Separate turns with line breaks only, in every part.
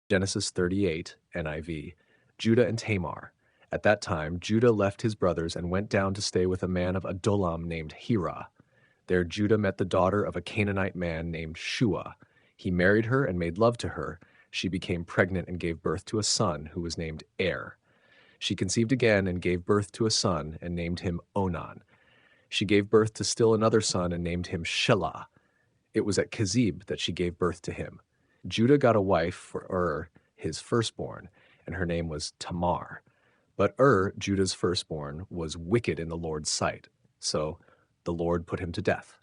Genesis 38, NIV. Judah and Tamar. At that time, Judah left his brothers and went down to stay with a man of Adullam named Hirah. There Judah met the daughter of a Canaanite man named Shua. He married her and made love to her. She became pregnant and gave birth to a son who was named She conceived again and gave birth to a son and named him Onan. She gave birth to still another son and named him Shelah. It was at Kezib that she gave birth to him. Judah got a wife for his firstborn, and her name was Tamar. But Judah's firstborn, was wicked in the Lord's sight, so the Lord put him to death.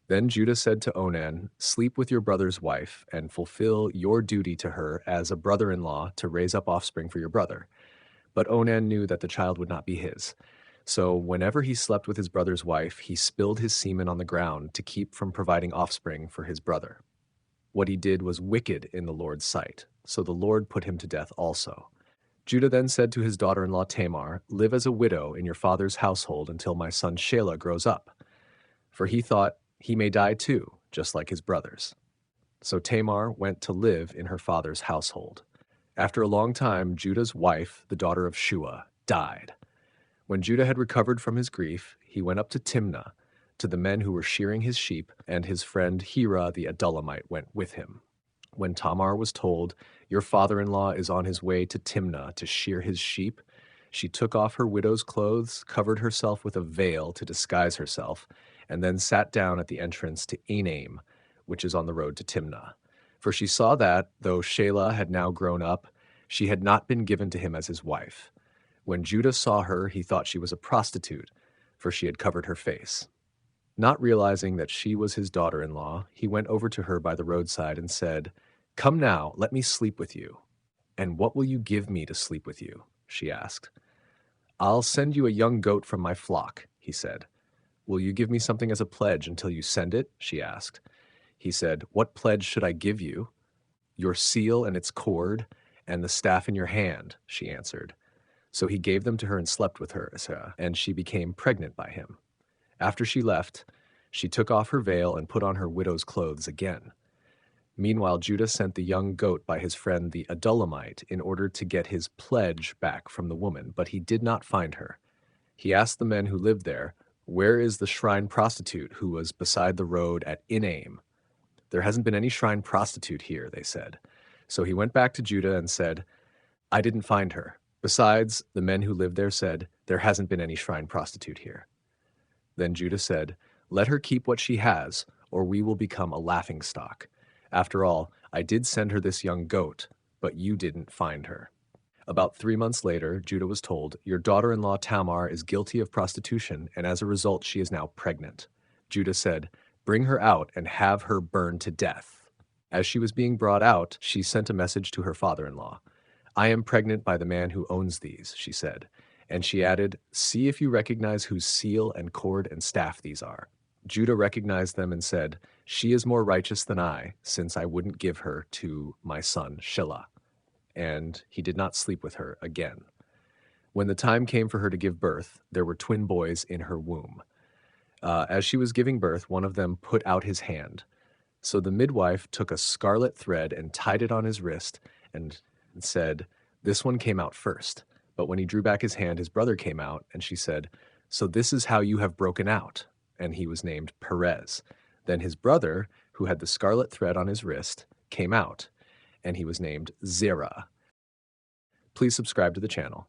Then Judah said to Onan, "Sleep with your brother's wife, and fulfill your duty to her as a brother-in-law to raise up offspring for your brother." But Onan knew that the child would not be his. So whenever he slept with his brother's wife, he spilled his semen on the ground to keep from providing offspring for his brother. What he did was wicked in the Lord's sight, so the Lord put him to death also. Judah then said to his daughter-in-law Tamar, "Live as a widow in your father's household until my son Shelah grows up." For he thought, he may die too, just like his brothers. So Tamar went to live in her father's household. After a long time, Judah's wife, the daughter of Shua, died. When Judah had recovered from his grief, he went up to Timnah, to the men who were shearing his sheep, and his friend Hirah the Adullamite went with him. When Tamar was told, "Your father-in-law is on his way to Timnah to shear his sheep," she took off her widow's clothes, covered herself with a veil to disguise herself, and then sat down at the entrance to Onan, which is on the road to Timnah. For she saw that, though Shelah had now grown up, she had not been given to him as his wife. When Judah saw her, he thought she was a prostitute, for she had covered her face. Not realizing that she was his daughter-in-law, he went over to her by the roadside and said, "Come now, let me sleep with you." "And what will you give me to sleep with you?" she asked. "I'll send you a young goat from my flock," he said. "Will you give me something as a pledge until you send it?" she asked. He said, "What pledge should I give you?" "Your seal and its cord, and the staff in your hand," she answered. So he gave them to her and slept with her, and she became pregnant by him. After she left, she took off her veil and put on her widow's clothes again. Meanwhile, Judah sent the young goat by his friend the Adullamite in order to get his pledge back from the woman, but he did not find her. He asked the men who lived there, "Where is the shrine prostitute who was beside the road at Onan?" "There hasn't been any shrine prostitute here," they said. So he went back to Judah and said, "I didn't find her. Besides, the men who lived there said, 'There hasn't been any shrine prostitute here.'" Then Judah said, "Let her keep what she has, or we will become a laughingstock. After all, I did send her this young goat, but you didn't find her." About 3 months later, Judah was told, "Your daughter-in-law Tamar is guilty of prostitution, and as a result she is now pregnant." Judah said, "Bring her out and have her burned to death." As she was being brought out, she sent a message to her father-in-law. "I am pregnant by the man who owns these," she said. And she added, "See if you recognize whose seal and cord and staff these are." Judah recognized them and said, "She is more righteous than I, since I wouldn't give her to my son Shelah." And he did not sleep with her again. When the time came for her to give birth, there were twin boys in her womb. As she was giving birth, one of them put out his hand. So the midwife took a scarlet thread and tied it on his wrist and said, "This one came out first." But when he drew back his hand, his brother came out, and she said, "So this is how you have broken out." And he was named Perez. Then his brother, who had the scarlet thread on his wrist, came out, and he was named Zerah. Please subscribe to the channel.